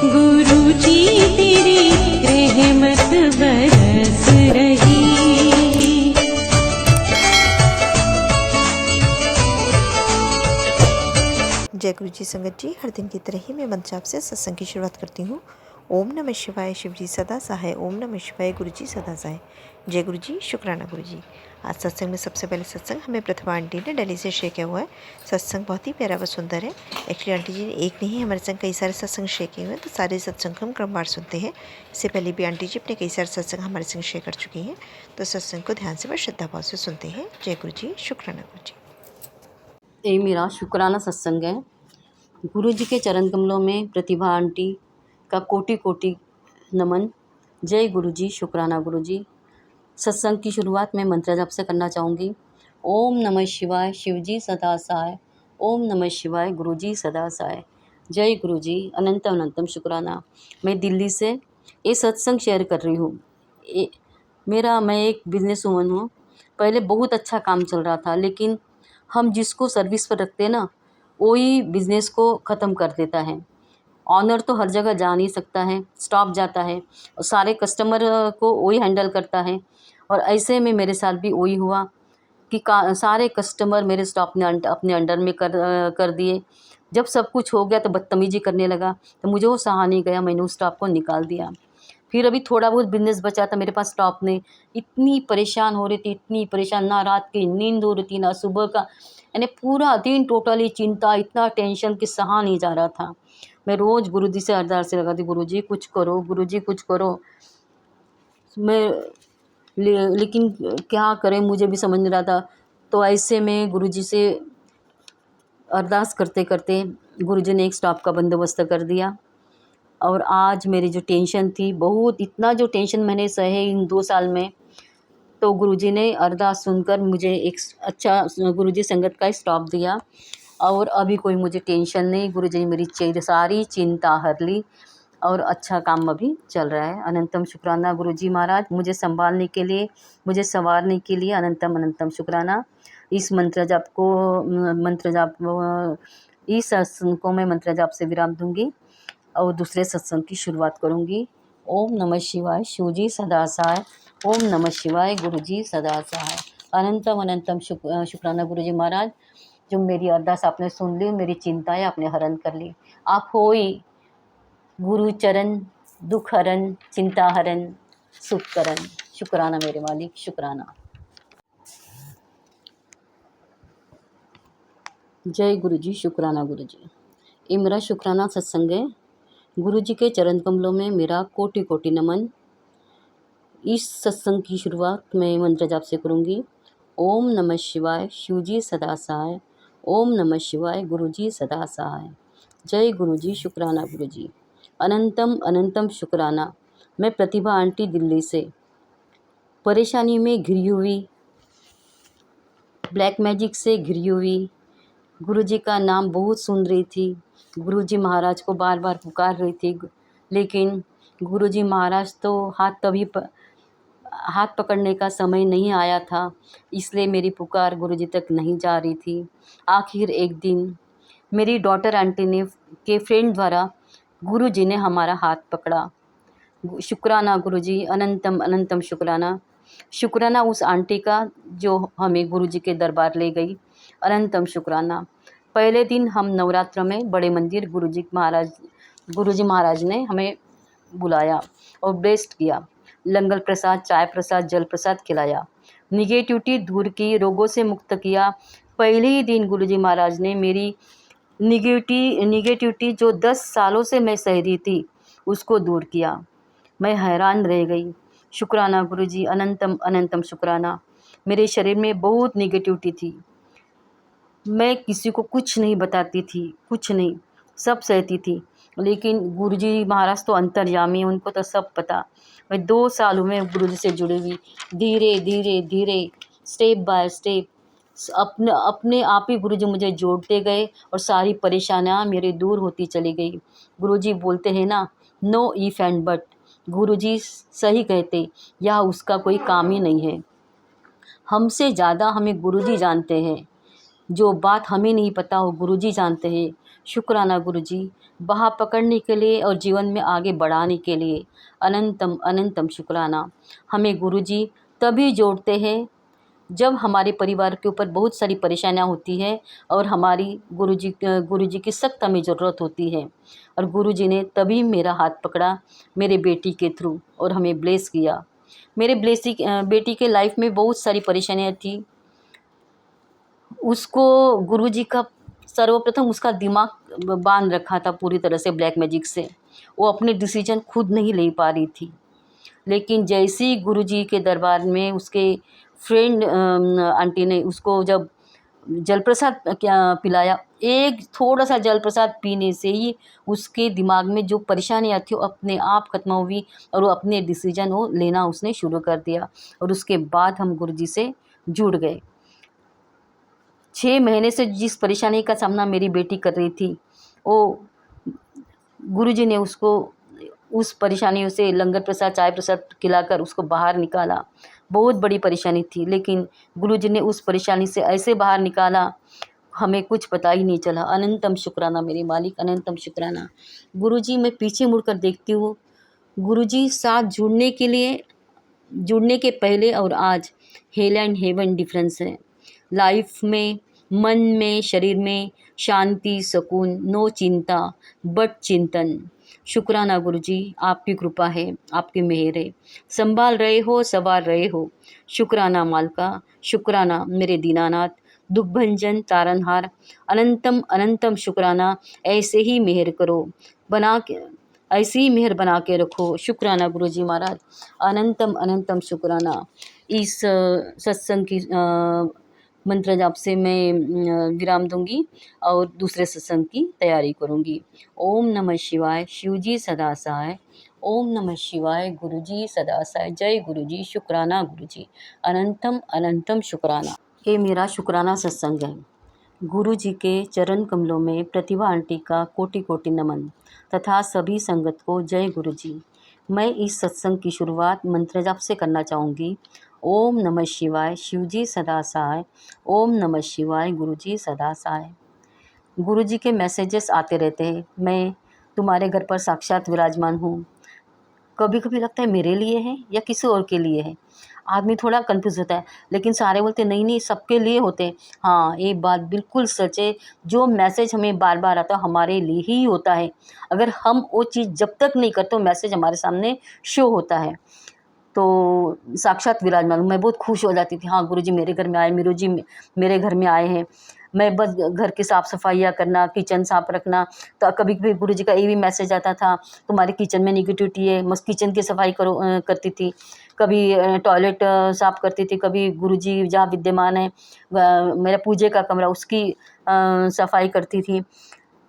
गुरु जी तेरी रहमत बरस रही। जय गुरु जी संगत जी, हर दिन की तरह ही मैं मंत्र जाप से सत्संग की शुरुआत करती हूँ। ओम नमः शिवाय, शिव जी सदा सहाय। ओम नमः शिवाय, गुरु जी सदा सहाय। जय गुरु जी, शुक्राना गुरु जी। आज सत्संग में सबसे पहले सत्संग हमें प्रतिभा आंटी ने दिल्ली से शेयर किया हुआ है। सत्संग बहुत ही प्यारा व सुंदर है। एक्चुअली आंटी जी ने एक नहीं हमारे संग कई सारे सत्संग शेयर किए हुए हैं, तो सारे सत्संग को हम क्रमवार सुनते हैं। इससे पहले भी आंटी जी अपने कई सारे सत्संग हमारे संग शेयर कर चुकी हैं, तो सत्संग को ध्यान से व श्रद्धा भाव से सुनते हैं। जय गुरु जी, शुक्राना गुरु जी। ये मेरा शुक्राना सत्संग है। गुरु जी के चरण कमलों में प्रतिभा आंटी का कोटि कोटि नमन। जय गुरु जी, शुक्राना गुरु जी। सत्संग की शुरुआत मैं मंत्र जाप से करना चाहूँगी। ओम नमः शिवाय, शिव जी सदा सहाय। ओम नमः शिवाय, गुरु जी सदा सहाय। जय गुरु जी, अनंतम अनंतम शुक्राना। मैं दिल्ली से ये सत्संग शेयर कर रही हूँ। मैं एक बिजनेस वूमन हूँ। पहले बहुत अच्छा काम चल रहा था, लेकिन हम जिसको सर्विस पर रखते हैं ना, वही बिज़नेस को ख़त्म कर देता है। ऑनर तो हर जगह जा नहीं सकता है, स्टॉप जाता है और सारे कस्टमर को वही हैंडल करता है। और ऐसे में मेरे साथ भी वही हुआ कि सारे कस्टमर मेरे स्टॉप ने अपने अंडर में कर दिए। जब सब कुछ हो गया तो बदतमीजी करने लगा, तो मुझे वो सहा नहीं गया, मैंने उस स्टॉप को निकाल दिया। फिर अभी थोड़ा बहुत बिजनेस बचा था मेरे पास स्टॉप नहीं। इतनी परेशान हो रही थी, इतनी परेशान, ना रात की नींद हो रही थी ना सुबह का, यानी पूरा दिन टोटली चिंता, इतना टेंशन कि सहा नहीं जा रहा था। मैं रोज़ गुरुजी से अरदास लगाती, गुरुजी कुछ करो, गुरुजी कुछ करो। लेकिन क्या करें, मुझे भी समझ नहीं रहा था। तो ऐसे में गुरुजी से अरदास करते करते गुरुजी ने एक स्टॉप का बंदोबस्त कर दिया। और आज मेरी जो टेंशन थी बहुत, इतना जो टेंशन मैंने सहे इन 2 साल में, तो गुरुजी ने अरदास सुनकर मुझे एक अच्छा गुरुजी संगत का स्टॉप दिया। और अभी कोई मुझे टेंशन नहीं, गुरुजी ने मेरी सारी चिंता हर ली और अच्छा काम अभी चल रहा है। अनंतम शुक्राना गुरुजी महाराज, मुझे संभालने के लिए, मुझे संवारने के लिए अनंतम अनंतम शुक्राना। इस मंत्र सत्संग को मैं मंत्र जाप से विराम दूंगी और दूसरे सत्संग की शुरुआत करूंगी। ओम नमः शिवाय, शिव जी सदा सहाय। ओम नमः शिवाय, गुरु जी सदा सहाय। अनंतम अनंतम शुक्राना गुरु जी महाराज, जो मेरी अरदास आपने सुन ली, मेरी चिंताएं आपने हरण कर ली। आप हो ही गुरु चरण, दुख हरण, चिंता हरण, सुख करण। शुक्राना मेरे मालिक, शुक्राना। जय गुरु जी, शुक्राना गुरु जी। ये मेरा शुक्राना सत्संग है। गुरु जी के चरण कमलों में मेरा कोटि कोटि नमन। इस सत्संग की शुरुआत मैं मंत्र जाप से करूँगी। ओम नमः शिवाय, शिव जी सदा सहाय। ओम नमः शिवाय, गुरु जी सदा सहाय। जय गुरु जी, शुक्राना गुरु जी। अनंतम अनंतम शुक्राना। मैं प्रतिभा आंटी दिल्ली से परेशानी में घिरी हुई, ब्लैक मैजिक से घिरी हुई, गुरु जी का नाम बहुत सुन रही थी, गुरु जी महाराज को बार बार पुकार रही थी, लेकिन गुरु जी महाराज तो हाथ पकड़ने का समय नहीं आया था, इसलिए मेरी पुकार गुरु जी तक नहीं जा रही थी। आखिर एक दिन मेरी डॉटर आंटी ने के फ्रेंड द्वारा गुरु जी ने हमारा हाथ पकड़ा। शुक्राना गुरु जी, अनंतम अनंतम शुक्राना। शुक्राना उस आंटी का जो हमें गुरु जी के दरबार ले गई। अनंतम शुक्राना। पहले दिन हम नवरात्र में बड़े मंदिर गुरु जी महाराज ने हमें बुलाया और ब्लेस्ड किया। लंगर प्रसाद, चाय प्रसाद, जल प्रसाद खिलाया, निगेटिविटी दूर की, रोगों से मुक्त किया। पहले ही दिन गुरु जी महाराज ने मेरी निगेटिविटी जो 10 सालों से मैं सह रही थी उसको दूर किया। मैं हैरान रह गई। शुक्राना गुरु जी, अनंतम अनंतम शुक्राना। मेरे शरीर में बहुत निगेटिविटी थी, मैं किसी को कुछ नहीं बताती थी, कुछ नहीं, सब सहती थी, लेकिन गुरुजी महाराज तो अंतर्यामी, उनको तो सब पता। मैं 2 सालों में गुरुजी से जुड़ी हुई, धीरे धीरे धीरे, स्टेप बाय स्टेप, अपने आप ही गुरुजी मुझे जोड़ते गए और सारी परेशानियाँ मेरे दूर होती चली गई। गुरुजी बोलते हैं ना, नो इफ एंड बट। गुरुजी सही कहते, यह उसका कोई काम ही नहीं है। हमसे ज़्यादा हमें गुरुजी जानते हैं, जो बात हमें नहीं पता वो गुरुजी जानते हैं। शुक्राना गुरुजी, बाह पकड़ने के लिए और जीवन में आगे बढ़ाने के लिए अनंतम अनंतम शुक्राना। हमें गुरुजी तभी जोड़ते हैं जब हमारे परिवार के ऊपर बहुत सारी परेशानियां होती है और हमारी गुरुजी की सख्त हमें ज़रूरत होती है, और गुरुजी ने तभी मेरा हाथ पकड़ा मेरे बेटी के थ्रू और हमें ब्लेस किया। मेरे बेटी के लाइफ में बहुत सारी परेशानियां थी। उसको गुरुजी का सर्वप्रथम उसका दिमाग बांध रखा था पूरी तरह से ब्लैक मैजिक से। वो अपने डिसीजन खुद नहीं ले पा रही थी, लेकिन जैसे ही गुरुजी के दरबार में उसके फ्रेंड आंटी ने उसको जब जलप्रसाद पिलाया, एक थोड़ा सा जलप्रसाद पीने से ही उसके दिमाग में जो परेशानियाँ थी वो अपने आप खत्म हुई और वो अपने डिसीजन वो लेना उसने शुरू कर दिया। और उसके बाद हम गुरुजी से जुड़ गए। 6 महीने से जिस परेशानी का सामना मेरी बेटी कर रही थी, वो गुरुजी ने उसको उस परेशानियों से लंगर प्रसाद, चाय प्रसाद खिलाकर उसको बाहर निकाला। बहुत बड़ी परेशानी थी, लेकिन गुरुजी ने उस परेशानी से ऐसे बाहर निकाला, हमें कुछ पता ही नहीं चला। अनंतम शुक्राना मेरे मालिक, अनंतम शुक्राना। गुरुजी, मैं पीछे मुड़कर देखती हूँ, गुरुजी साथ जुड़ने के पहले और आज हेल एंड हेवन डिफरेंस है। लाइफ में, मन में, शरीर में शांति, सुकून, नो चिंता बट चिंतन। शुक्राना गुरुजी, आपकी कृपा है, आपकी मेहर है, संभाल रहे हो, संवार रहे हो। शुक्राना मालका, शुक्राना मेरे दीनानाथ, दुखभंजन, तारनहार, अनंतम अनंतम शुक्राना। ऐसे ही मेहर करो, बना के ऐसी ही मेहर बना के रखो। शुक्राना गुरुजी महाराज, अनंतम अनंतम शुक्राना। इस सत्संग की मंत्र जाप से मैं विराम दूंगी और दूसरे सत्संग की तैयारी करूंगी। ओम नमः शिवाय, शिवजी सदा सहाय। ओम नमः शिवाय, गुरुजी सदा सहाय। जय गुरुजी, शुक्राना गुरुजी, अनंतम अनंतम शुक्राना। ये मेरा शुक्राना सत्संग है। गुरु जी के चरण कमलों में प्रतिभा आंटी का कोटि कोटि नमन तथा सभी संगत को जय गुरु जी। मैं इस सत्संग की शुरुआत मंत्र जाप से करना चाहूँगी। ओम नमः शिवाय, शिवजी सदा सहाय। ओम नमः शिवाय, गुरुजी सदा सहाय। गुरु जी के मैसेजेस आते रहते हैं, मैं तुम्हारे घर पर साक्षात विराजमान हूँ। कभी कभी लगता है मेरे लिए है या किसी और के लिए है, आदमी थोड़ा कंफ्यूज होता है, लेकिन सारे बोलते नहीं नहीं सबके लिए होते हैं। हाँ, ये बात बिल्कुल सच है। जो मैसेज हमें बार बार आता है हमारे लिए ही होता है। अगर हम वो चीज़ जब तक नहीं करते मैसेज हमारे सामने शो होता है। तो साक्षात विराजमान, मैं बहुत खुश हो जाती थी। हाँ गुरुजी मेरे घर में आए, गुरुजी मेरे घर में आए हैं। मैं बस घर की साफ़ सफाइयाँ करना, किचन साफ रखना, तो कभी कभी गुरुजी का ये भी मैसेज आता था, तुम्हारे किचन में निगेटिविटी है, मस्त किचन की सफाई करो करती थी। कभी टॉयलेट साफ करती थी, कभी गुरुजी जहाँ विद्यमान है मेरा पूजे का कमरा उसकी सफाई करती थी।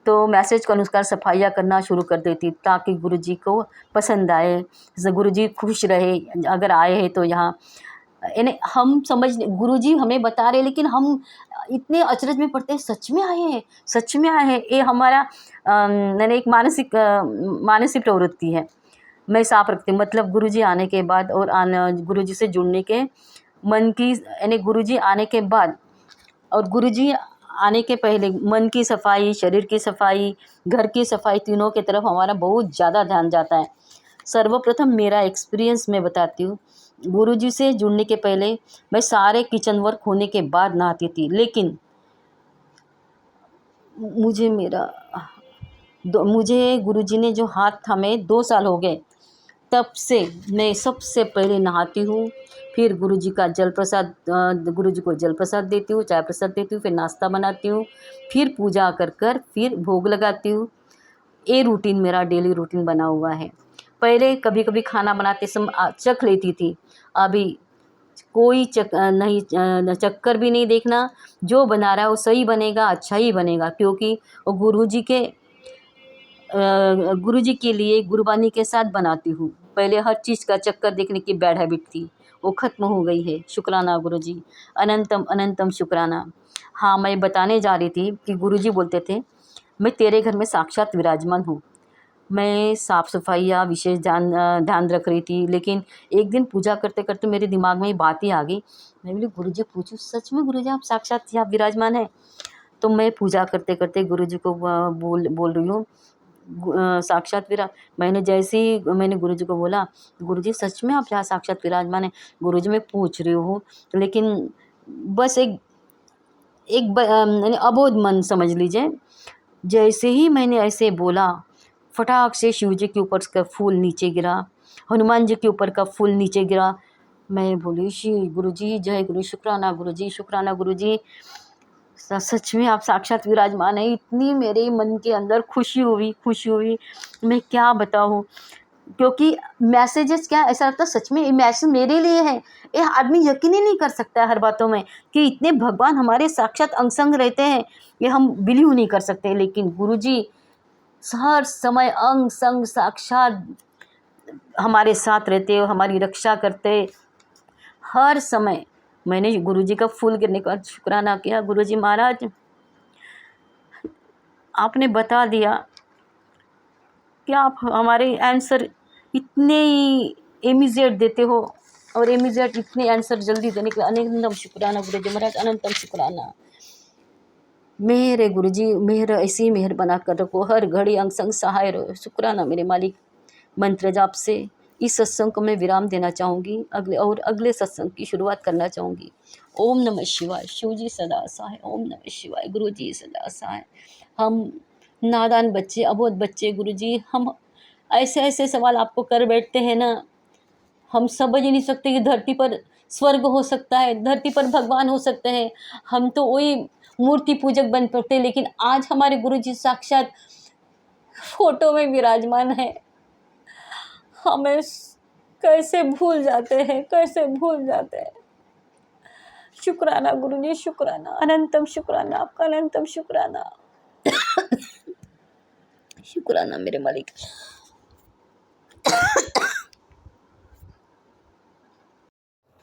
तो मैसेज के अनुसार सफाइयाँ करना शुरू कर देती ताकि गुरुजी को पसंद आए, गुरुजी खुश रहे अगर आए हैं तो यहाँ। यानी हम समझ, गुरुजी हमें बता रहे लेकिन हम इतने अचरज में पड़ते हैं, सच में आए हैं, सच में आए हैं। ये हमारा मैंने एक मानसिक प्रवृत्ति है। मैं साफ रखती हूँ, मतलब गुरुजी आने के बाद और गुरुजी से जुड़ने के मन की, यानी गुरुजी आने के बाद और गुरुजी आने के पहले मन की सफाई, शरीर की सफाई, घर की सफाई, तीनों की तरफ हमारा बहुत ज़्यादा ध्यान जाता है। सर्वप्रथम मेरा एक्सपीरियंस मैं बताती हूँ। गुरुजी से जुड़ने के पहले मैं सारे किचन वर्क होने के बाद नहाती थी, लेकिन मुझे गुरुजी ने जो हाथ थामे 2 साल हो गए, तब से मैं सबसे पहले नहाती हूँ। फिर गुरुजी का जल प्रसाद, गुरुजी को जल प्रसाद देती हूँ, चाय प्रसाद देती हूँ, फिर नाश्ता बनाती हूँ, फिर पूजा कर फिर भोग लगाती हूँ। ये रूटीन मेरा डेली रूटीन बना हुआ है। पहले कभी कभी खाना बनाते समय चख लेती थी, अभी कोई चक्कर भी नहीं देखना। जो बना रहा है वो सही बनेगा, अच्छा ही बनेगा, क्योंकि वो गुरुजी के लिए गुरबानी के साथ बनाती हूँ। पहले हर चीज़ का चक्कर देखने की बैड हैबिट थी, वो ख़त्म हो गई है। शुक्राना गुरुजी, अनंतम अनंतम शुक्राना। हाँ, मैं बताने जा रही थी कि गुरुजी बोलते थे मैं तेरे घर में साक्षात विराजमान हूँ। मैं साफ़ सफाइयाँ विशेष ध्यान रख रही थी, लेकिन एक दिन पूजा करते करते मेरे दिमाग में ये बात ही आ गई। मैं बोली गुरुजी पूछूँ, सच में गुरुजी आप साक्षात यहाँ विराजमान है? तो मैं पूजा करते करते गुरु जी को बोल रही हूँ, साक्षात विरा मैंने जैसे ही मैंने गुरु जी को बोला, गुरु जी सच में आप यहाँ साक्षात विराजमान है। गुरु जी मैं पूछ रही हूँ, लेकिन बस यानी अबोध मन समझ लीजिए। जैसे ही मैंने ऐसे बोला, फटाक से शिव जी के ऊपर का फूल नीचे गिरा, हनुमान जी के ऊपर का फूल नीचे गिरा। मैं बोली, श्री गुरु जी जय गुरु, शुक्राना गुरु जी, शुक्राना गुरु जी, सच में आप साक्षात विराजमान है। इतनी मेरे मन के अंदर खुशी हुई, मैं क्या बताऊँ। क्योंकि मैसेजेस क्या ऐसा लगता है सच में ये मैसेज मेरे लिए है। ये आदमी यकीन ही नहीं कर सकता है हर बातों में कि इतने भगवान हमारे साक्षात अंग संग रहते हैं, ये हम बिलीव नहीं कर सकते। लेकिन गुरुजी हर समय अंग संग साक्षात हमारे साथ रहते हो, हमारी रक्षा करते हर समय। मैंने गुरुजी का फूल गिरने का शुक्राना किया, गुरुजी महाराज आपने बता दिया कि आप हमारे आंसर इतने ही इमीडिएट देते हो, और इमीडिएट इतने आंसर जल्दी देने के लिए अनंतम शुक्राना गुरुजी महाराज, अनंतम शुक्राना। मेरे गुरुजी मेहर ऐसी मेहर बना कर रखो, हर घड़ी अंग संग सहाय रहो। शुक्राना मेरे मालिक। मंत्र जाप से इस सत्संग को मैं विराम देना चाहूँगी, अगले सत्संग की शुरुआत करना चाहूँगी। ओम नमः शिवाय। शिव जी सदा सहाय। ओम नमः शिवाय। गुरु जी सदा सहाय। हम नादान बच्चे, अबोध बच्चे, गुरु जी हम ऐसे ऐसे सवाल आपको कर बैठते हैं ना, हम समझ ही नहीं सकते कि धरती पर स्वर्ग हो सकता है, धरती पर भगवान हो सकते हैं। हम तो वही मूर्ति पूजक बन पड़ते, लेकिन आज हमारे गुरु जी साक्षात फोटो में विराजमान है। हमें कैसे भूल जाते हैं, कैसे भूल जाते हैं। शुक्राना गुरु जी, शुक्राना, अनंतम शुक्राना आपका, अनंतम शुक्राना। शुक्राना मेरे मालिक।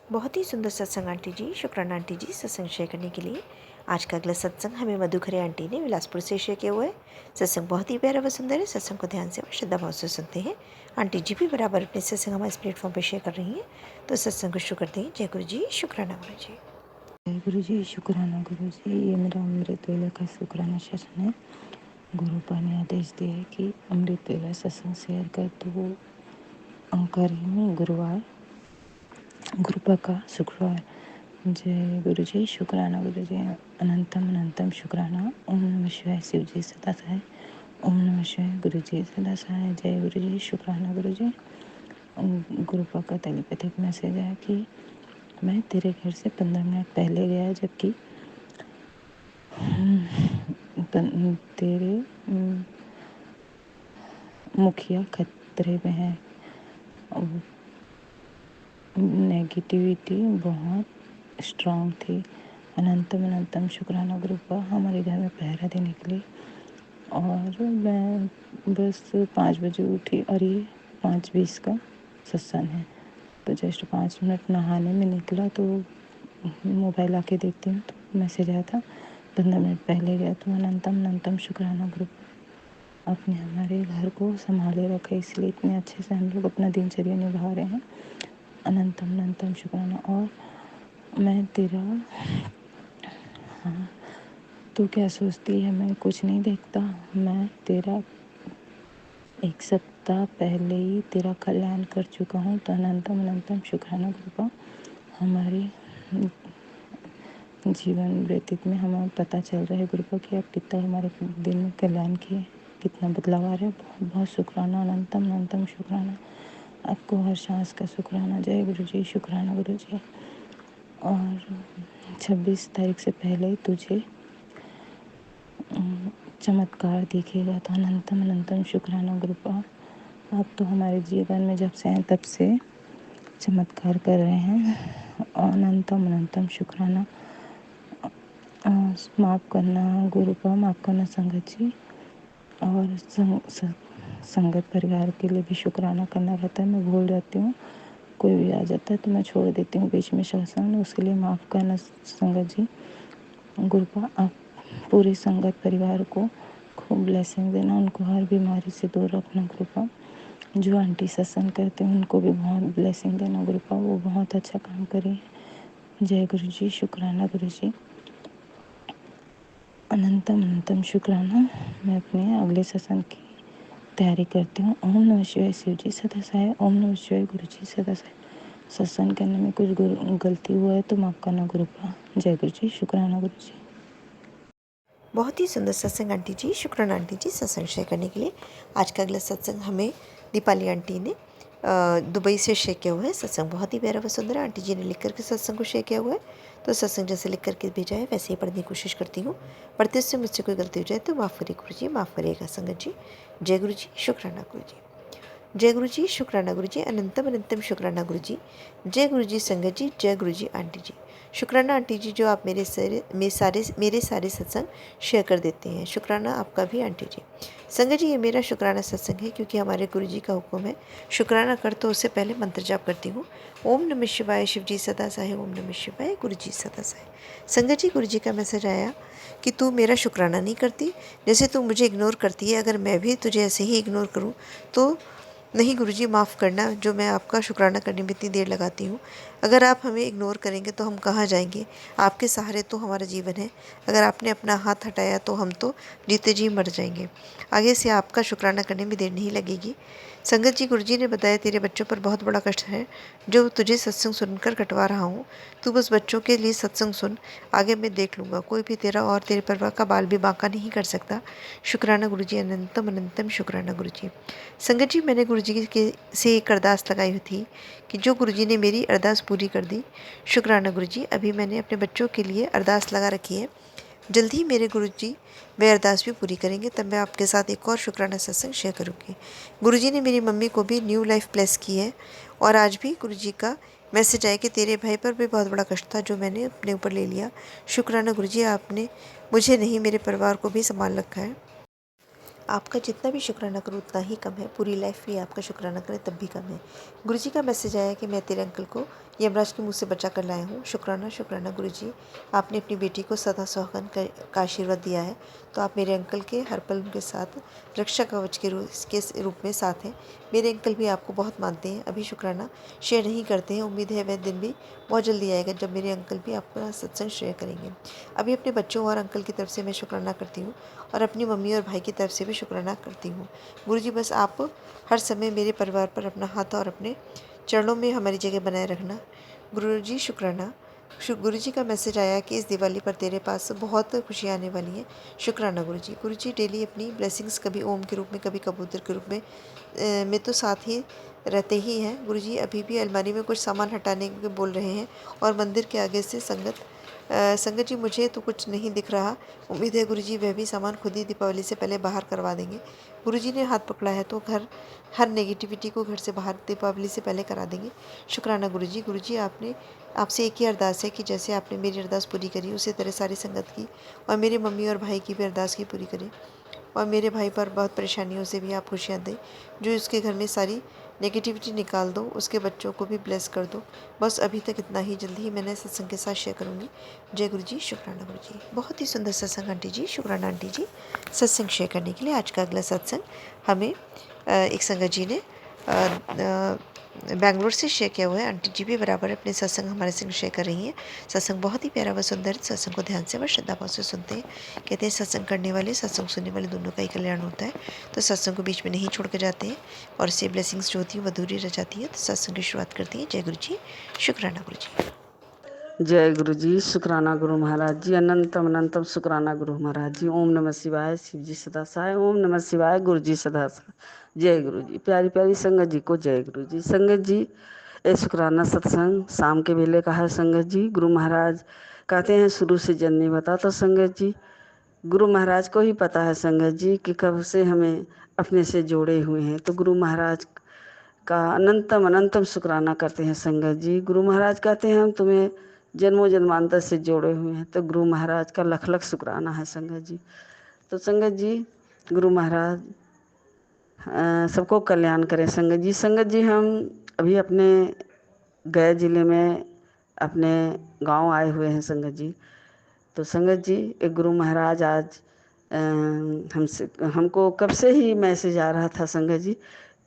बहुत ही सुंदर सत्संग आंटी जी, शुक्राना आंटी जी सत्संग शेयर करने के लिए। आज का अगला सत्संग हमें मधुखरे आंटी ने बिलासपुर से शेयर किया हुआ है। सत्संग बहुत ही प्यारा व सुंदर है। सत्संग को ध्यान से और श्रद्धा भाव से सुनते हैं। आंटी जी भी बराबर अपने सत्संग हमारे इस प्लेटफॉर्म पर शेयर कर रही हैं, तो सत्संग को शुरू करते हैं। जय गुरु जी, शुक्राना गुरु जी। जय गुरु जी, शुक्राना गुरु जी। ये मेरा अमृत वेला का शुक्राना सेशन है। गुरुपा ने आदेश दिया है कि अमृत वेला सत्संग शेयर कर, तो वो अंकारी में गुरुवार, गुरुपा का शुक्रवार। जय गुरु जी, शुक्राना गुरु जी, अनंतम अनंतम शुक्राना। ओम नमः शिवाय। शिव जी सदा सहाय। ओम नमः शिवाय। गुरु जी सदा सहाय। जय गुरु जी, शुक्राना गुरु जी। गुरुपा का टेलीपैथिक मैसेज है कि मैं तेरे घर से 15 मिनट पहले गया, जबकि तेरे मुखिया खतरे में है। नेगेटिविटी बहुत स्ट्रांग थी। अनंतम अनंतम शुक्राना गुरुपा हमारे घर में पहरा देने के लिए। और मैं बस 5 बजे उठी और ये 5:20 का सत्संग है। तो जस्ट 5 मिनट नहाने में निकला तो मोबाइल आके देखती हूँ तो मैसेज आया था 15 मिनट पहले गया। तो अनंतम अनंतम शुक्राना ग्रुप आपने हमारे घर को संभाले रखा, इसलिए इतने अच्छे से हम लोग अपना दिनचर्या निभा रहे हैं। अनंतम अनंतम शुक्राना। और मैं तेरा, हाँ, तू क्या सोचती है मैं कुछ नहीं देखता, मैं तेरा 1 सप्ताह पहले ही तेरा कल्याण कर चुका हूँ। तो अनंतम अनंतम शुक्राना ग्रुपा हमारे जीवन व्यतीत में हमें पता चल रहा है गुरुपा कि आप कितना हमारे दिन में कल्याण किए, कितना बदलाव आ रहा है। बहुत बहुत शुक्राना, अनंतम अनंतम शुक्राना आपको, हर सांस का शुक्राना। जय गुरु जी, शुक्राना गुरु जी। और 26 तारीख से पहले तुझे चमत्कार दिखेगा। तो अनंतम अनंतम शुक्राना गुरुपा, आप तो हमारे जीवन में जब से हैं तब से चमत्कार कर रहे हैं। और अनंतम अनंतम शुक्राना। माफ़ करना गुरुपा, माफ़ करना संगत जी, और संगत परिवार के लिए भी शुक्राना करना रहता है। मैं भूल जाती हूँ, कोई भी आ जाता है तो मैं छोड़ देती हूँ बीच में सत्संग, उसके लिए माफ़ करना संगत जी। गुरुपा आप पूरे संगत परिवार को खूब ब्लेसिंग देना, उनको हर बीमारी से दूर रखना गुरुपा। जो आंटी सत्संग करते हैं उनको भी बहुत ब्लेसिंग देना गुरुपा, वो बहुत अच्छा काम करें। जय गुरु जी, शुक्राना गुरु जी। अनंतम अनंतम शुक्राना। मैं अपने अगले सत्संग की तैयारी करती हूँ। ओम नमः शिवाय शिव जी सदा सहाय। ओम नमः शिवाय गुरु जी सदा सहाय। सत्संग करने में कुछ गलती हुआ है तो माफ़ करना गुरुपा। जय गुरु जी। शुक्राना गुरु जी। बहुत ही सुंदर सत्संग आंटी जी। शुक्राना आंटी जी सत्संग शेयर करने के लिए। आज का अगला सत्संग हमें दीपाली आंटी ने दुबई से शेयर किया हुआ है। सत्संग बहुत ही प्यारा व सुंदर है। आंटी जी ने लिख करके सत्संग को शेयर किया हुआ है, तो सत्संग जैसे लिख करके भेजा है वैसे ही पढ़ने की कोशिश करती हूँ। पढ़ते समय मुझसे कोई गलती हो जाए तो माफ़ करिए गुरु जी, माफ़ करिएगा संगत जी। जय गुरु जी। शुक्राना गुरु जी। जय गुरु जी। शुक्राना गुरु जी। अनंतम अनंतम शुक्राना गुरु जी। जय गुरु जी संगत जी। जय गुरु जी आंटी जी। शुक्राना आंटी जी जो आप मेरे सारे सत्संग शेयर कर देते हैं। शुक्राना आपका भी आंटी जी। संगत जी ये मेरा शुक्राना सत्संग है क्योंकि हमारे गुरु जी का हुक्म है शुक्राना कर, तो उससे पहले मंत्र जाप करती हूँ। ओम नमः शिवाय शिव जी सदा सहाय। ओम नमः शिवाय गुरु जी सदा सहाय। संगत जी गुरु जी का मैसेज आया कि तू मेरा शुक्राना नहीं करती, जैसे तू मुझे इग्नोर करती है, अगर मैं भी तुझे ऐसे ही इग्नोर करूँ तो नहीं गुरुजी, माफ़ करना जो मैं आपका शुक्राना करने में इतनी देर लगाती हूँ। अगर आप हमें इग्नोर करेंगे तो हम कहाँ जाएंगे? आपके सहारे तो हमारा जीवन है। अगर आपने अपना हाथ हटाया तो हम तो जीते जी मर जाएंगे। आगे से आपका शुक्राना करने में देर नहीं लगेगी। संगत जी गुरुजी ने बताया तेरे बच्चों पर बहुत बड़ा कष्ट है जो तुझे सत्संग सुनकर कटवा रहा हूँ। तू बस बच्चों के लिए सत्संग सुन, आगे मैं देख लूँगा। कोई भी तेरा और तेरे परिवार का बाल भी बांका नहीं कर सकता। शुक्राना गुरुजी। अनंतम अनंतम शुक्राना गुरुजी। संगत जी मैंने गुरुजी के से एक अरदास लगाई हुई थी कि जो गुरुजी ने मेरी अरदास पूरी कर दी। शुक्राना गुरुजी। अभी मैंने अपने बच्चों के लिए अरदास लगा रखी है, जल्द ही मेरे गुरुजी वह अरदास भी पूरी करेंगे, तब मैं आपके साथ एक और शुक्राना सत्संग शेयर करूँगी। गुरुजी ने मेरी मम्मी को भी न्यू लाइफ ब्लेस की है और आज भी गुरुजी का मैसेज आया कि तेरे भाई पर भी बहुत बड़ा कष्ट था जो मैंने अपने ऊपर ले लिया। शुक्राना गुरुजी, आपने मुझे नहीं मेरे परिवार को भी संभाल रखा है। आपका जितना भी शुक्राना करूँ उतना ही कम है। पूरी लाइफ भी आपका शुक्राना करें तब भी कम है। गुरुजी का मैसेज आया कि मैं तेरे अंकल को यमराज के मुंह से बचा कर लाया हूँ। शुक्राना शुक्राना गुरुजी, आपने अपनी बेटी को सदा सुहागन का आशीर्वाद दिया है, तो आप मेरे अंकल के हर पल उनके साथ रक्षा कवच के रूप में साथ हैं। मेरे अंकल भी आपको बहुत मानते हैं, अभी शुक्राना शेयर नहीं करते हैं। उम्मीद है वह दिन भी बहुत जल्दी आएगा जब मेरे अंकल भी आपका सत्संग शेयर करेंगे। अभी अपने बच्चों और अंकल की तरफ से मैं शुक्राना करती हूँ और अपनी मम्मी और भाई की तरफ से भी शुक्राना करती हूँ। गुरुजी बस आप हर समय मेरे परिवार पर अपना हाथ और अपने चरणों में हमारी जगह बनाए रखना। गुरुजी शुक्राना। गुरुजी का मैसेज आया कि इस दिवाली पर तेरे पास बहुत खुशियाँ आने वाली हैं। शुक्राना गुरुजी। गुरुजी डेली अपनी ब्लेसिंग्स कभी ओम के रूप में कभी कबूतर के रूप में तो साथ ही रहते ही हैं। गुरुजी अभी भी अलमारी में कुछ सामान हटाने के बोल रहे हैं और मंदिर के आगे से संगत जी मुझे तो कुछ नहीं दिख रहा। उम्मीद है गुरुजी वह भी सामान खुद ही दीपावली से पहले बाहर करवा देंगे। गुरुजी ने हाथ पकड़ा है तो हर नेगेटिविटी को घर से बाहर दीपावली से पहले करा देंगे। शुक्राना गुरुजी। गुरुजी आपसे एक ही अरदास है कि जैसे आपने मेरी अरदास पूरी करी उसी तरह सारी संगत की और मेरी मम्मी और भाई की भी अरदास की पूरी करें और मेरे भाई पर बहुत परेशानियों से भी आप खुशियाँ दें। जो उसके घर में सारी नेगेटिविटी निकाल दो, उसके बच्चों को भी ब्लेस कर दो। बस अभी तक इतना ही, जल्दी ही मैंने सत्संग के साथ शेयर करूँगी। जय गुरु जी। शुक्राना गुरु जी। बहुत ही सुंदर सत्संग आंटी जी। शुक्राना आंटी जी सत्संग शेयर करने के लिए। आज का अगला सत्संग हमें एक संगत जी ने बेंगलोर से शेयर किया हुआ है। आंटी जी भी बराबर अपने सत्संग हमारे संग शेयर कर रही हैं। सत्संग बहुत ही प्यारा व सुंदर। सत्संग को ध्यान से व श्रद्धा भाव से सुनते हैं। कहते हैं सत्संग करने वाले सत्संग सुनने वाले दोनों का ही कल्याण होता है, तो सत्संग को बीच में नहीं छोड़ कर जाते हैं और इससे ब्लेसिंग्स जो होती हैं वो अधूरी रह जाती है। तो सत्संग की शुरुआत करती हैं। जय गुरु जी। शुक्राना गुरु जी। जय गुरु जी। शुक्राना गुरु महाराज जी। अनंतम अनंतम शुक्राना गुरु महाराज जी। ओम नमः शिवाय शिव जी सदा सहाय। ओम नमः शिवाय गुरु जी सदा सहाय। जय गुरु जी। प्यारी प्यारी संगत जी को जय गुरु जी। संगत जी ये शुक्राना सत्संग शाम के वेले का है। संगत जी गुरु महाराज कहते हैं शुरू से जन नहीं बता, तो संगत जी गुरु महाराज को ही पता है संगत जी कि कब से हमें अपने से जोड़े हुए हैं। तो गुरु महाराज का अनंतम अनंतम शुक्राना करते हैं संगत जी। गुरु महाराज कहते हैं हम तुम्हें जन्मों जन्मांतर से जोड़े हुए हैं, तो गुरु महाराज का लख लख शुक्राना है संगत जी। तो संगत जी गुरु महाराज सबको कल्याण करें संगत जी। संगत जी हम अभी अपने गया जिले में अपने गांव आए हुए हैं संगत जी। तो संगत जी एक गुरु महाराज आज हमको कब से ही मैसेज आ रहा था संगत जी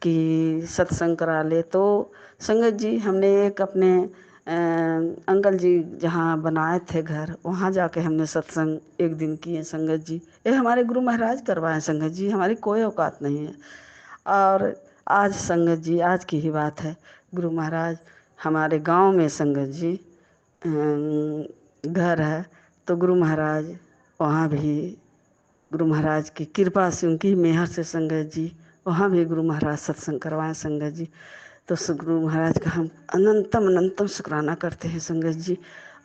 कि सत्संग करा ले। तो संगत जी हमने एक अपने अंकल जी जहाँ बनाए थे घर, वहाँ जाके हमने सत्संग एक दिन किए संगत जी। ये हमारे गुरु महाराज करवाए संगत जी, हमारी कोई औकात नहीं है। और आज संगत जी, आज की ही बात है, गुरु महाराज हमारे गांव में संगत जी घर है, तो गुरु महाराज वहाँ भी गुरु महाराज की कृपा से, उनकी मेहर से संगत जी वहाँ भी गुरु महाराज सत्संग करवाएं संगत जी। तो गुरु महाराज का हम अनंतम अनंतम शुक्राना करते हैं संगत जी।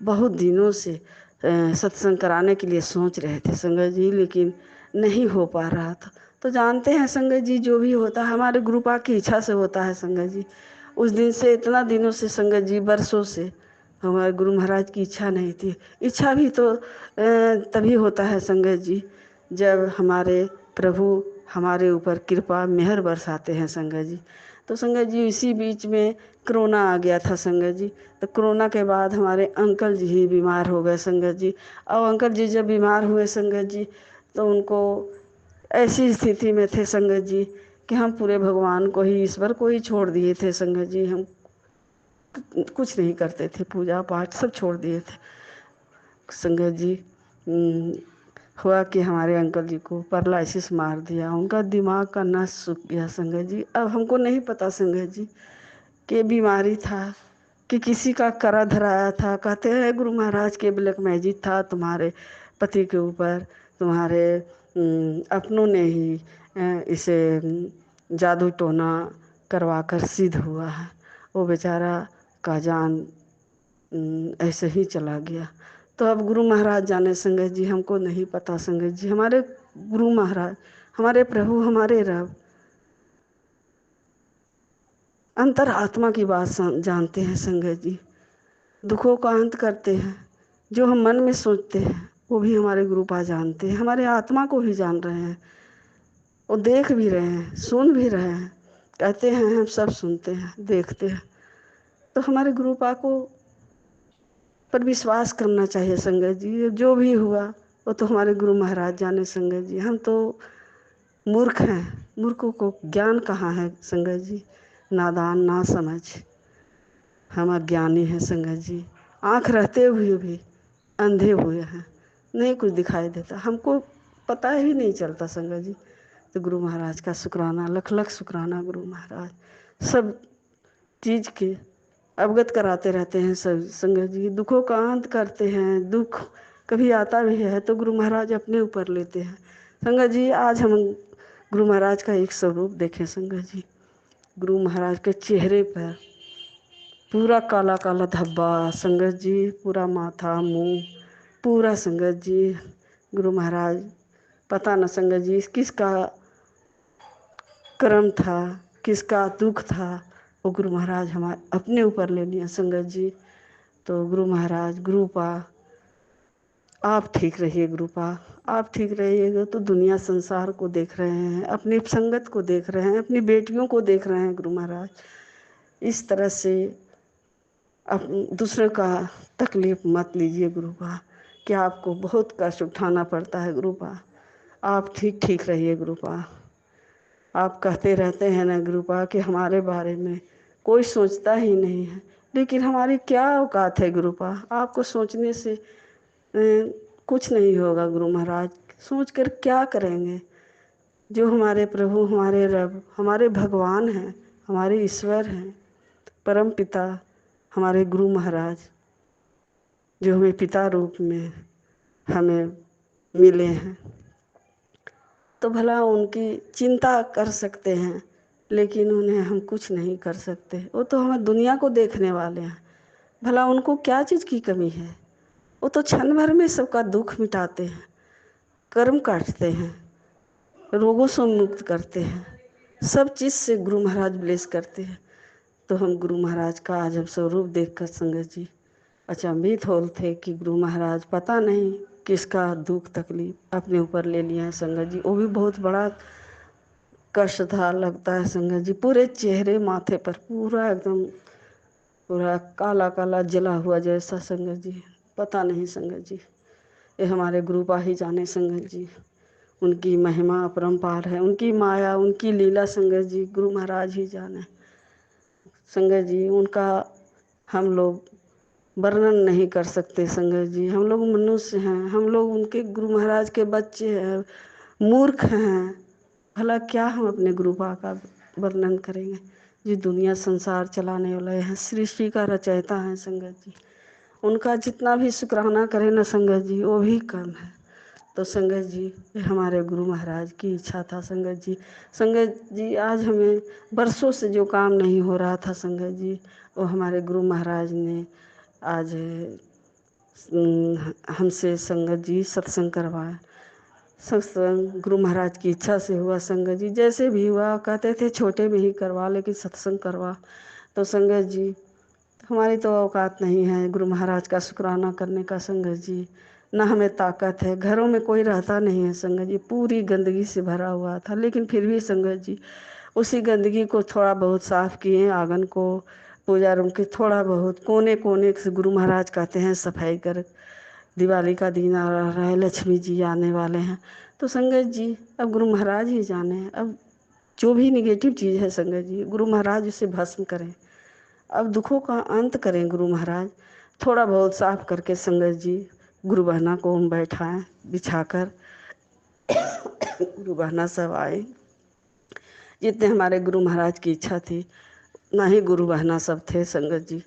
बहुत दिनों से सत्संग कराने के लिए सोच रहे थे संगत जी, लेकिन नहीं हो पा रहा था। तो जानते हैं संगत जी, जो भी होता है हमारे गुरुपा की इच्छा से होता है संगत जी। उस दिन से, इतना दिनों से संगत जी, बरसों से हमारे गुरु महाराज की इच्छा नहीं थी। इच्छा भी तो तभी होता है संगत जी, जब हमारे प्रभु हमारे ऊपर कृपा मेहर बरसाते हैं संगत जी। तो संगत जी इसी बीच में कोरोना आ गया था संगत जी। तो कोरोना के बाद हमारे अंकल जी ही बीमार हो गए संगत जी। और अंकल जी जब बीमार हुए संगत जी, तो उनको ऐसी स्थिति में थे संगत जी कि हम पूरे भगवान को ही, ईश्वर को ही छोड़ दिए थे संगत जी। हम कुछ नहीं करते थे, पूजा पाठ सब छोड़ दिए थे संगत जी। हुआ कि हमारे अंकल जी को पैरालिसिस मार दिया, उनका दिमाग का नस सूख गया संगत जी। अब हमको नहीं पता संगत जी कि बीमारी था कि किसी का करा धराया था। कहते हैं गुरु महाराज के ब्लैक मैजिक था तुम्हारे पति के ऊपर, तुम्हारे अपनों ने ही इसे जादू टोना करवा कर सिद्ध हुआ है। वो बेचारा का जान ऐसे ही चला गया। तो अब गुरु महाराज जाने संगत जी, हमको नहीं पता संगत जी। हमारे गुरु महाराज, हमारे प्रभु, हमारे रब अंतर आत्मा की बात जानते हैं संगत जी। दुखों का अंत करते हैं। जो हम मन में सोचते हैं वो भी हमारे गुरु पा जानते हैं, हमारे आत्मा को भी जान रहे हैं। वो देख भी रहे हैं, सुन भी रहे हैं। कहते हैं हम सब सुनते हैं, देखते हैं। तो हमारे गुरु पा को पर विश्वास करना चाहिए संगत जी। जो भी हुआ वो तो हमारे गुरु महाराज जाने संगत जी। हम तो मूर्ख हैं, मूर्खों को ज्ञान कहाँ है संगत जी। नादान ना समझ, हम अज्ञानी हैं संगत जी। आँख रहते हुए भी अंधे हुए हैं, नहीं कुछ दिखाई देता, हमको पता ही नहीं चलता संगत जी। तो गुरु महाराज का शुक्राना, लख लख शुक्राना गुरु महाराज। सब चीज़ के अवगत कराते रहते हैं सब संगत जी। दुखों का अंत करते हैं। दुख कभी आता भी है तो गुरु महाराज अपने ऊपर लेते हैं संगत जी। आज हम गुरु महाराज का एक स्वरूप देखें संगत जी। गुरु महाराज के चेहरे पर पूरा काला काला धब्बा संगत जी, पूरा माथा मुंह पूरा संगत जी। गुरु महाराज पता न संगत जी किसका कर्म था, किसका दुख था, वो गुरु महाराज हमारे अपने ऊपर ले लिया संगत जी। तो गुरु महाराज, गुरुपा आप ठीक रहिए गुरुपा। आप ठीक रहिएगा तो दुनिया संसार को देख रहे हैं, अपनी संगत को देख रहे हैं, अपनी बेटियों को देख रहे हैं गुरु महाराज। इस तरह से दूसरे का तकलीफ मत लीजिए गुरुपा, कि आपको बहुत कष्ट उठाना पड़ता है गुरुपा। आप ठीक ठीक रहिए गुरुपा। आप कहते रहते हैं ना गुरुपा कि हमारे बारे में कोई सोचता ही नहीं है, लेकिन हमारी क्या औकात है गुरुपा। आपको सोचने से कुछ नहीं होगा गुरु महाराज। सोच कर क्या करेंगे। जो हमारे प्रभु, हमारे रब, हमारे भगवान हैं, हमारे ईश्वर हैं, परम पिता हमारे गुरु महाराज, जो हमें पिता रूप में हमें मिले हैं, तो भला उनकी चिंता कर सकते हैं, लेकिन उन्हें हम कुछ नहीं कर सकते। वो तो हमें दुनिया को देखने वाले हैं, भला उनको क्या चीज़ की कमी है। वो तो क्षण भर में सबका दुख मिटाते हैं, कर्म काटते हैं, रोगों से मुक्त करते हैं, सब चीज़ से गुरु महाराज ब्लेस करते हैं। तो हम गुरु महाराज का आज हम स्वरूप देखकर संगत जी अचंभित हो थे कि गुरु महाराज पता नहीं किसका दुख तकलीफ अपने ऊपर ले लिया है संगत जी। वो भी बहुत बड़ा कष्ट था लगता है संगत जी। पूरे चेहरे माथे पर पूरा एकदम पूरा काला काला जला हुआ जैसा संगत जी। पता नहीं संगत जी, ये हमारे गुरुपा ही जाने संगत जी। उनकी महिमा अपरंपार है, उनकी माया, उनकी लीला संगत जी गुरु महाराज ही जाने संगत जी। उनका हम लोग वर्णन नहीं कर सकते संगत जी। हम लोग मनुष्य हैं, हम लोग उनके गुरु महाराज के बच्चे हैं, मूर्ख हैं। भला क्या हम अपने गुरु बा का वर्णन करेंगे। जो दुनिया संसार चलाने वाले हैं, सृष्टि का रचयिता है संगत जी। उनका जितना भी शुक्राना करें ना संगत जी, वो भी कम है। तो संगत जी, ये हमारे गुरु महाराज की इच्छा था संगत जी। संगत जी, आज हमें बरसों से जो काम नहीं हो रहा था संगत जी, वो हमारे गुरु महाराज ने आज हमसे संगत जी सत्संग करवाया। सत्संग गुरु महाराज की इच्छा से हुआ संगत जी। जैसे भी हुआ, कहते थे छोटे में ही करवा, लेकिन सत्संग करवा। तो संगत जी, हमारी तो औकात नहीं है गुरु महाराज का शुक्राना करने का संगत जी। ना हमें ताकत है, घरों में कोई रहता नहीं है संगत जी, पूरी गंदगी से भरा हुआ था। लेकिन फिर भी संगत जी, उसी गंदगी को थोड़ा बहुत साफ किए, आंगन को, पूजा रूम के थोड़ा बहुत कोने कोने से गुरु महाराज कहते हैं सफाई कर। दिवाली का दिन आ रहा है, लक्ष्मी जी आने वाले हैं। तो संगत जी, अब गुरु महाराज ही जाने, अब जो भी निगेटिव चीज़ है संगत जी, गुरु महाराज उसे भस्म करें। अब दुखों का अंत करें गुरु महाराज। थोड़ा बहुत साफ करके संगत जी, गुरु बहना को हम बैठाएं बिछाकर। गुरु बहना सब आए, जितने हमारे गुरु महाराज की इच्छा थी ना ही गुरु बहना सब थे संगत जी।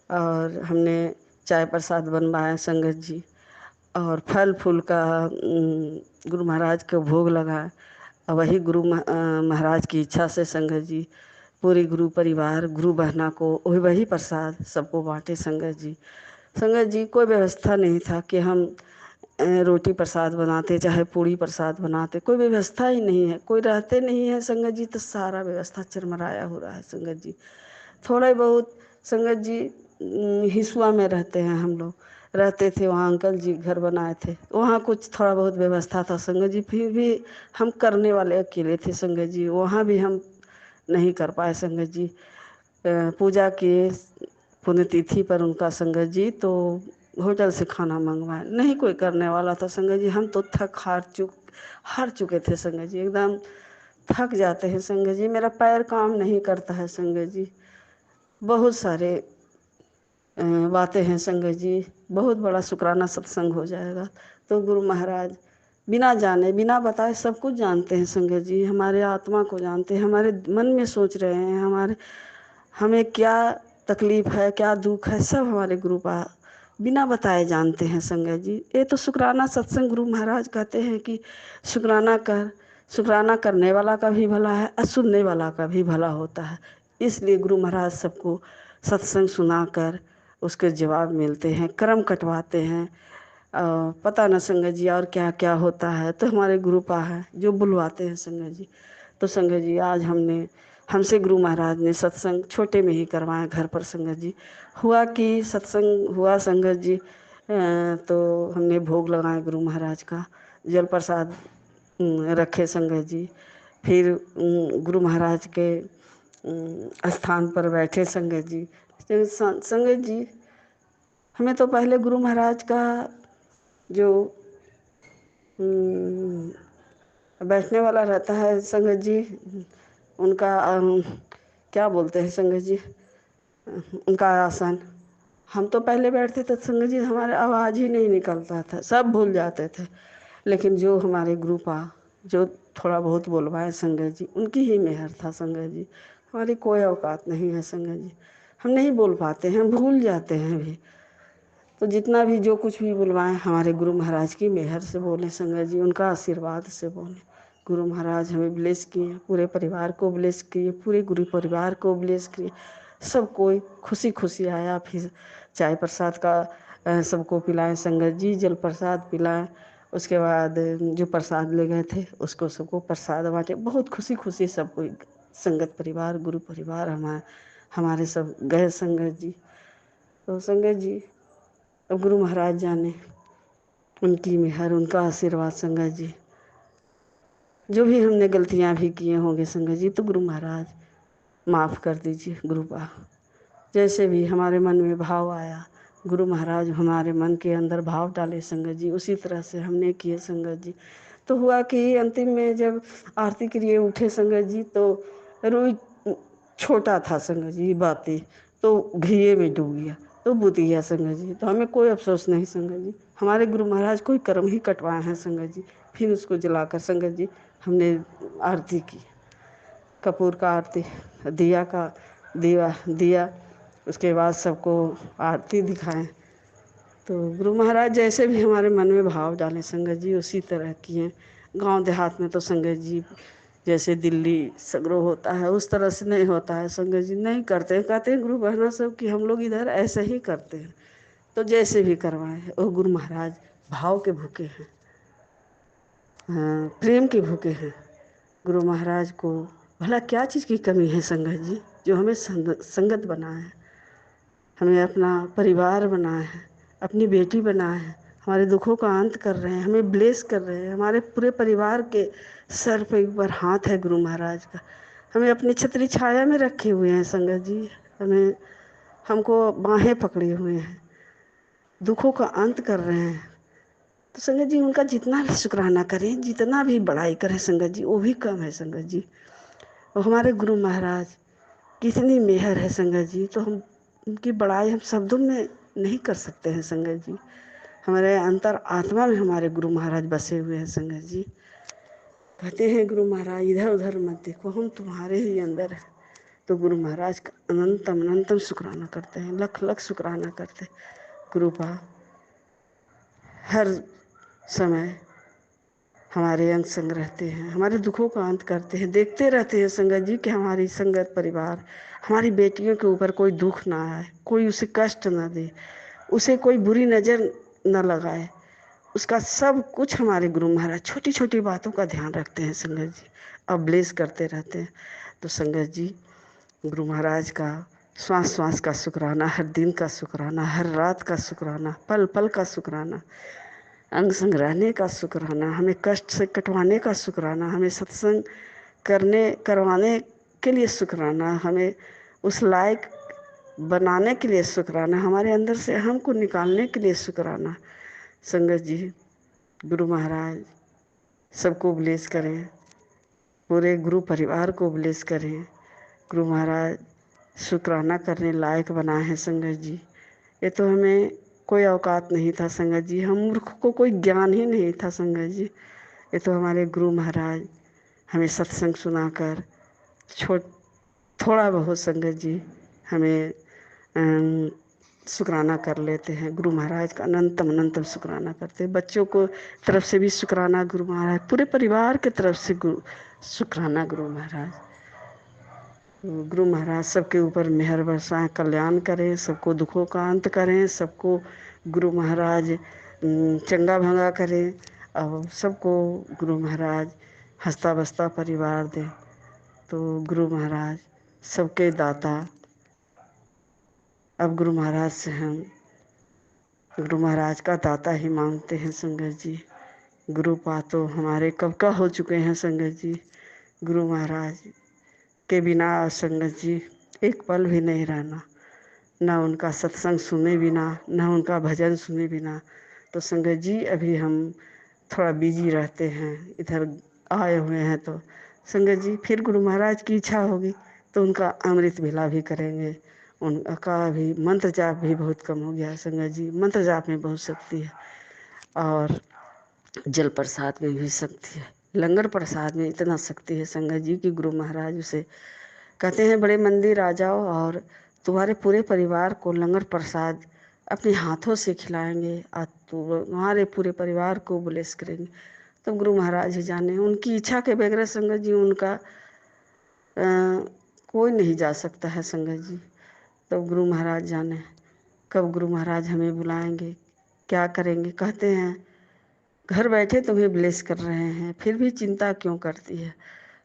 और हमने चाय प्रसाद बनवाया संगत जी, और फल फूल का गुरु महाराज को भोग लगाए। और वही गुरु महाराज की इच्छा से संगत जी, पूरी गुरु परिवार गुरु बहना को वही प्रसाद सबको बांटे संगत जी। संगत जी, कोई व्यवस्था नहीं था कि हम रोटी प्रसाद बनाते चाहे पूड़ी प्रसाद बनाते, कोई व्यवस्था ही नहीं है, कोई रहते नहीं है संगत जी। तो सारा व्यवस्था चरमराया हो रहा है संगत जी। थोड़ा बहुत संगत जी हिसुआ में रहते हैं, हम लोग रहते थे वहाँ, अंकल जी घर बनाए थे, वहाँ कुछ थोड़ा बहुत व्यवस्था था संगत जी। फिर भी हम करने वाले अकेले थे संगत जी, वहाँ भी हम नहीं कर पाए संगत जी। पूजा किए पुण्यतिथि पर उनका संगत जी, तो होटल से खाना मंगवाए, नहीं कोई करने वाला था संगत जी। हम तो हार चुके थे संगत जी, एकदम थक जाते हैं संगत जी। मेरा पैर काम नहीं करता है संगत जी। बहुत सारे बातें हैं संगत जी, बहुत बड़ा शुक्राना सत्संग हो जाएगा। तो गुरु महाराज बिना जाने बिना बताए सब कुछ जानते हैं संगत जी, हमारे आत्मा को जानते हैं, हमारे मन में सोच रहे हैं, हमें क्या तकलीफ है, क्या दुख है, सब हमारे गुरु पा बिना बताए जानते हैं संगत जी। ये तो शुक्राना सत्संग गुरु महाराज कहते हैं कि शुक्राना कर, शुक्राना करने वाला का भी भला है और सुनने वाला का भी भला होता है। इसलिए गुरु महाराज सबको सत्संग सुनाकर उसके जवाब मिलते हैं, कर्म कटवाते हैं। पता न संगत जी और क्या क्या होता है, तो हमारे गुरु पा है जो बुलवाते हैं संगत जी। तो संगत जी, आज हमसे गुरु महाराज ने सत्संग छोटे में ही करवाया घर पर संगत जी। हुआ कि सत्संग हुआ संगत जी, तो हमने भोग लगाया गुरु महाराज का, जल प्रसाद रखे संगत जी। फिर गुरु महाराज के स्थान पर बैठे संगत जी। संगत जी, हमें तो पहले गुरु महाराज का जो बैठने वाला रहता है संगत जी, उनका क्या बोलते हैं संगत जी, उनका आसन, हम तो पहले बैठते थे संगत जी, हमारे आवाज़ ही नहीं निकलता था, सब भूल जाते थे। लेकिन जो हमारे गुरु पा जो थोड़ा बहुत बोलवाए संगत जी, उनकी ही मेहर था संगत जी। हमारी कोई औकात नहीं है संगत जी, हम नहीं बोल पाते हैं, हम भूल जाते हैं भी। तो जितना भी जो कुछ भी बुलवाएं हमारे गुरु महाराज की मेहर से बोले संगत जी, उनका आशीर्वाद से बोले। गुरु महाराज हमें ब्लेस किए, पूरे परिवार को ब्लेस किए, पूरे गुरु परिवार को ब्लेस किए। सब कोई खुशी खुशी आया। फिर चाय प्रसाद का सबको पिलाएं संगत जी, जल प्रसाद पिलाएं। उसके बाद जो प्रसाद ले गए थे उसको सबको प्रसाद बांटे। बहुत खुशी खुशी सब कोई संगत परिवार गुरु परिवार हमारे सब गए संगत जी। तो संगत जी, अब गुरु महाराज जाने, उनकी मेहर, उनका आशीर्वाद संगत जी। जो भी हमने गलतियां भी किए होंगे संगत जी, तो गुरु महाराज माफ़ कर दीजिए गुरु बा। जैसे भी हमारे मन में भाव आया, गुरु महाराज हमारे मन के अंदर भाव डाले संगत जी, उसी तरह से हमने किए संगत जी। तो हुआ कि अंतिम में जब आरती के लिए उठे संगत जी, तो रुई छोटा था संगत जी, बातें तो घिये में डूब गया। तो बुद्धि है संगत जी। तो हमें कोई अफसोस नहीं संगत जी। हमारे गुरु महाराज कोई कर्म ही कटवाए हैं संगत जी। फिर उसको जलाकर संगत जी हमने आरती की, कपूर का आरती, दिया का दिया, उसके बाद सबको आरती दिखाएं। तो गुरु महाराज जैसे भी हमारे मन में भाव डालें संगत जी उसी तरह की हैं। गांव देहात में तो संगत जी जैसे दिल्ली सगरो होता है उस तरह से नहीं होता है संगत जी, नहीं करते हैं। कहते हैं गुरु बहना सब कि हम लोग इधर ऐसे ही करते हैं। तो जैसे भी करवाएं, वो गुरु महाराज भाव के भूखे हैं, हाँ, प्रेम के भूखे हैं। गुरु महाराज को भला क्या चीज़ की कमी है संगत जी, जो हमें संगत बनाए है, हमें अपना परिवार बनाए है, अपनी बेटी बनाए है, हमारे दुखों का अंत कर रहे हैं, हमें ब्लेस कर रहे हैं। हमारे पूरे परिवार के सर पे एक बार हाथ है गुरु महाराज का, हमें अपनी छतरी छाया में रखे हुए हैं संगत जी, हमें हमको बाहें पकड़े हुए हैं, दुखों का अंत कर रहे हैं। तो संगत जी उनका जितना भी शुक्राना करें, जितना भी बड़ाई करें संगत जी, वो भी कम है संगत जी। और हमारे गुरु महाराज कितनी मेहर है संगत जी, तो हम उनकी बड़ाई हम शब्दों में नहीं कर सकते हैं संगत जी। हमारे अंतर आत्मा में हमारे गुरु महाराज बसे हुए हैं संगत जी। कहते हैं गुरु महाराज इधर उधर मत देखो, हम तुम्हारे ही अंदर हैं। तो गुरु महाराज का अनंतम अनंतम शुक्राना करते हैं, लख लख शुक्राना करते हैं। कृपा हर समय हमारे अंग संग रहते हैं, हमारे दुखों का अंत करते हैं, देखते रहते हैं संगत जी कि हमारी संगत परिवार, हमारी बेटियों के ऊपर कोई दुख ना आए, कोई उसे कष्ट ना दे, उसे कोई बुरी नज़र न लगाए। उसका सब कुछ हमारे गुरु महाराज छोटी छोटी बातों का ध्यान रखते हैं संगत जी, और ब्लेस करते रहते हैं। तो संगत जी गुरु महाराज का श्वास श्वास का शुक्राना, हर दिन का शुक्राना, हर रात का शुक्राना, पल पल का शुक्राना, अंग संग रहने का शुक्राना, हमें कष्ट से कटवाने का शुक्राना, हमें सत्संग करवाने के लिए शुक्राना, हमें उस लायक बनाने के लिए शुक्राना, हमारे अंदर से हमको निकालने के लिए शुक्राना। संगत जी गुरु महाराज सबको ब्लेस करें, पूरे गुरु परिवार को ब्लेस करें। गुरु महाराज शुक्राना करने लायक बनाए हैं संगत जी। ये तो हमें कोई औकात नहीं था संगत जी, हम मूर्ख को कोई ज्ञान ही नहीं था संगत जी। ये तो हमारे गुरु महाराज हमें सत्संग सुनाकर थोड़ा बहुत संगत जी हमें शुक्राना कर लेते हैं। गुरु महाराज का अनंतम अनंतम शुक्राना करते हैं। बच्चों को तरफ से भी शुक्राना गुरु महाराज, पूरे परिवार के तरफ से शुक्राना गुरु महाराज। गुरु महाराज सबके ऊपर मेहर बरसाएं, कल्याण करें, सबको दुखों का अंत करें, सबको गुरु महाराज चंगा भंगा करें, और सबको गुरु महाराज हंसता बसता परिवार दें। तो गुरु महाराज सबके दाता, अब गुरु महाराज से हम गुरु महाराज का दाता ही मांगते हैं संगत जी। गुरु पातो हमारे कब का हो चुके हैं संगत जी। गुरु महाराज के बिना संगत जी एक पल भी नहीं रहना, ना उनका सत्संग सुने बिना, ना उनका भजन सुने बिना। तो संगत जी अभी हम थोड़ा बिजी रहते हैं, इधर आए हुए हैं। तो संगत जी फिर गुरु महाराज की इच्छा होगी तो उनका अमृत बेला भी करेंगे। उनका भी मंत्र जाप भी बहुत कम हो गया है संगत जी, मंत्र जाप में बहुत शक्ति है, और जल प्रसाद में भी शक्ति है, लंगर प्रसाद में इतना शक्ति है संगत जी कि गुरु महाराज उसे कहते हैं बड़े मंदिर आ जाओ और तुम्हारे पूरे परिवार को लंगर प्रसाद अपने हाथों से खिलाएंगे और तुम्हारे पूरे परिवार को ब्लेस करेंगे। तो गुरु महाराज ही जाने, उनकी इच्छा के बगैर संगत जी उनका कोई नहीं जा सकता है संगत जी। तो गुरु महाराज जाने कब गुरु महाराज हमें बुलाएंगे, क्या करेंगे। कहते हैं घर बैठे तुम्हें ब्लेस कर रहे हैं, फिर भी चिंता क्यों करती है,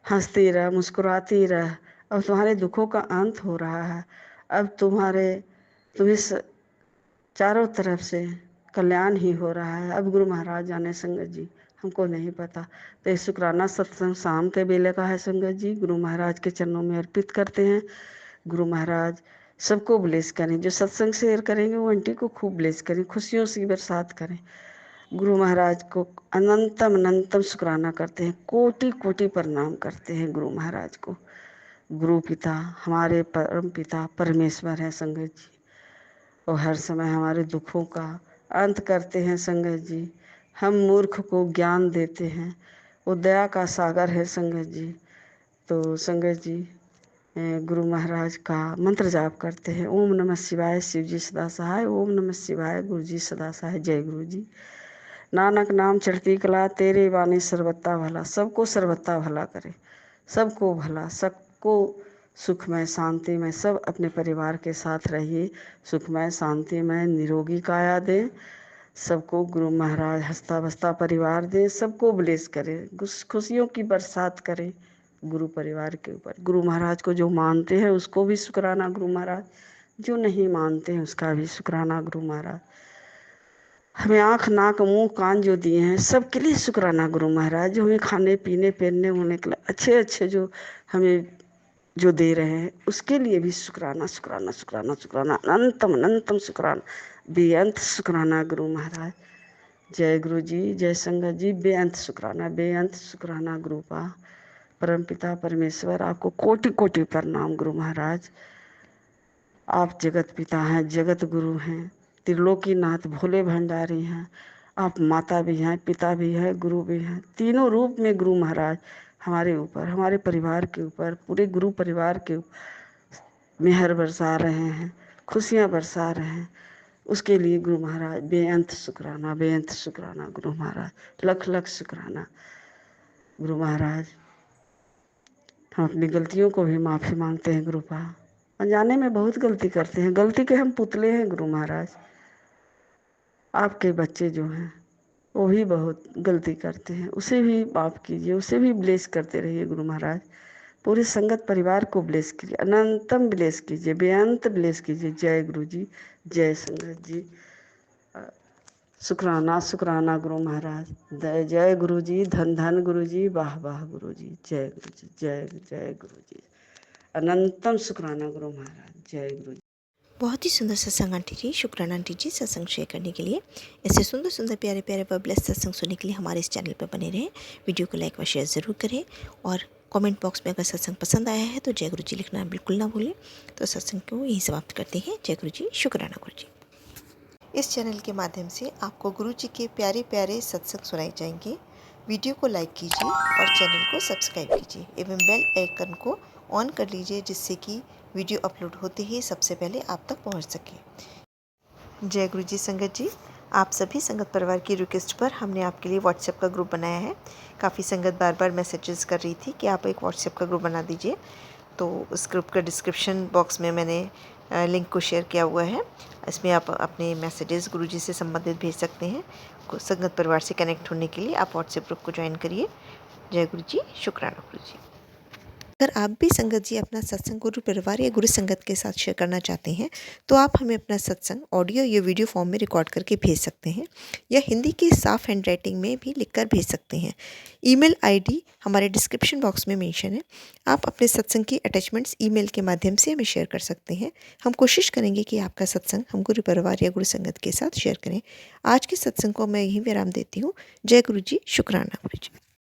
हंसती रह, मुस्कुराती रह, अब तुम्हारे दुखों का अंत हो रहा है, अब तुम्हें चारों तरफ से कल्याण ही हो रहा है। अब गुरु महाराज जाने संगत जी, हमको नहीं पता। तो ये शुक्राना सत्संग शाम के बेले का है संगत जी, गुरु महाराज के चरणों में अर्पित करते हैं। गुरु महाराज सबको ब्लेस करें, जो सत्संग शेयर करेंगे वो आंटी को खूब ब्लेस करें, खुशियों से बरसात करें। गुरु महाराज को अनंतम अनंतम शुक्राना करते हैं, कोटि कोटि प्रणाम करते हैं गुरु महाराज को। गुरु पिता हमारे परम पिता परमेश्वर है संगत जी, और हर समय हमारे दुखों का अंत करते हैं संगत जी। हम मूर्ख को ज्ञान देते हैं, वो दया का सागर है संगत जी। तो संगत जी गुरु महाराज का मंत्र जाप करते हैं। ओम नमः शिवाय, शिव जी सदा सहाय। ओम नमः शिवाय, गुरु जी सदा सहाय। जय गुरु जी। नानक नाम चढ़ती कला, तेरे बानी सर्वत्ता भला। सबको सर्वत्ता भला करे, सबको भला, सबको सुखमय शांतिमय। सब अपने परिवार के साथ रहिए, सुखमय शांतिमय निरोगी काया दे। सबको गुरु महाराज हंसता बसता परिवार दे, सबको ब्लेस करे, खुशियों की बरसात करे गुरु परिवार के ऊपर। गुरु महाराज को जो मानते हैं उसको भी शुक्राना गुरु महाराज, जो नहीं मानते हैं उसका भी शुक्राना गुरु महाराज। हमें आँख नाक मुंह कान जो दिए हैं सबके लिए शुक्राना गुरु महाराज। जो हमें खाने पीने पहनने होने के लिए अच्छे अच्छे जो हमें जो दे रहे हैं उसके लिए भी शुक्राना शुक्राना शुक्राना शुक्राना, अनंतम अनंतम शुक्राना, बेअंत शुक्राना गुरु महाराज। जय गुरु जी, जय संगत जी। बेअंत शुक्राना गुरु पा परम पिता परमेश्वर, आपको कोटि कोटि प्रणाम गुरु महाराज। आप जगत पिता हैं, जगत गुरु हैं, त्रिलोकीनाथ भोले भंडारी हैं। आप माता भी हैं, पिता भी हैं, गुरु भी हैं, तीनों रूप में गुरु महाराज हमारे ऊपर, हमारे परिवार के ऊपर, पूरे गुरु परिवार के ऊपर मेहर बरसा रहे हैं, खुशियाँ बरसा रहे हैं। उसके लिए गुरु महाराज बेअंत शुक्राना गुरु महाराज, लख लख शुक्राना गुरु महाराज। हम अपनी गलतियों को भी माफ़ी मांगते हैं गुरुपा। अनजाने में बहुत गलती करते हैं, गलती के हम पुतले हैं गुरु महाराज। आपके बच्चे जो हैं वो भी बहुत गलती करते हैं, उसे भी माफ़ कीजिए, उसे भी ब्लेस करते रहिए गुरु महाराज। पूरे संगत परिवार को ब्लेस कीजिए, अनंतम ब्लेस कीजिए, बेअंत ब्लेस कीजिए। जय गुरु जी, जय संगत जी। शुक्राना शुक्राना गुरु महाराज। जय जय गुरु जी, धन धन गुरु जी, वाह वाह गुरु जी। जय गुरु जी, जय जय गुरु जी। अनंतम शुक्राना गुरु महाराज। जय गुरु जी। बहुत ही सुंदर सत्संग आंटी जी, शुक्राना आंटी जी सत्संग शेयर करने के लिए। ऐसे सुंदर सुंदर प्यारे प्यारे व ब्लेस सत्संग सुनने के लिए हमारे इस चैनल पर बने रहें। वीडियो को लाइक व शेयर ज़रूर करें और कमेंट बॉक्स में अगर सत्संग पसंद आया है तो जय गुरु जी लिखना बिल्कुल ना भूलें। तो सत्संग को यहीं समाप्त करते हैं। जय गुरु जी, शुक्राना गुरु जी। इस चैनल के माध्यम से आपको गुरु जी के प्यारे प्यारे सत्संग सुनाए जाएंगे। वीडियो को लाइक कीजिए और चैनल को सब्सक्राइब कीजिए एवं बेल आइकन को ऑन कर लीजिए, जिससे कि वीडियो अपलोड होते ही सबसे पहले आप तक पहुंच सके। जय गुरु जी संगत जी। आप सभी संगत परिवार की रिक्वेस्ट पर हमने आपके लिए व्हाट्सएप का ग्रुप बनाया है। काफ़ी संगत बार बार मैसेजेस कर रही थी कि आप एक व्हाट्सएप का ग्रुप बना दीजिए, तो उस ग्रुप का डिस्क्रिप्शन बॉक्स में मैंने लिंक को शेयर किया हुआ है। इसमें आप अपने मैसेजेस गुरुजी से संबंधित भेज सकते हैं। संगत परिवार से कनेक्ट होने के लिए आप व्हाट्सएप ग्रुप को ज्वाइन करिए। जय गुरु जी, शुक्राना गुरु जी। अगर आप भी संगत जी अपना सत्संग गुरु परिवार या गुरु संगत के साथ शेयर करना चाहते हैं तो आप हमें अपना सत्संग ऑडियो या वीडियो फॉर्म में रिकॉर्ड करके भेज सकते हैं या हिंदी की साफ हैंड राइटिंग में भी लिखकर भेज सकते हैं। ईमेल आईडी हमारे डिस्क्रिप्शन बॉक्स में मेंशन है। आप अपने सत्संग की अटैचमेंट्स ईमेल के माध्यम से हमें शेयर कर सकते हैं। हम कोशिश करेंगे कि आपका सत्संग हम गुरु परिवार या गुरु संगत के साथ शेयर करें। आज के सत्संग को मैं यहीं विराम देती हूँ। जय गुरु जी, शुक्राना गुरु जी।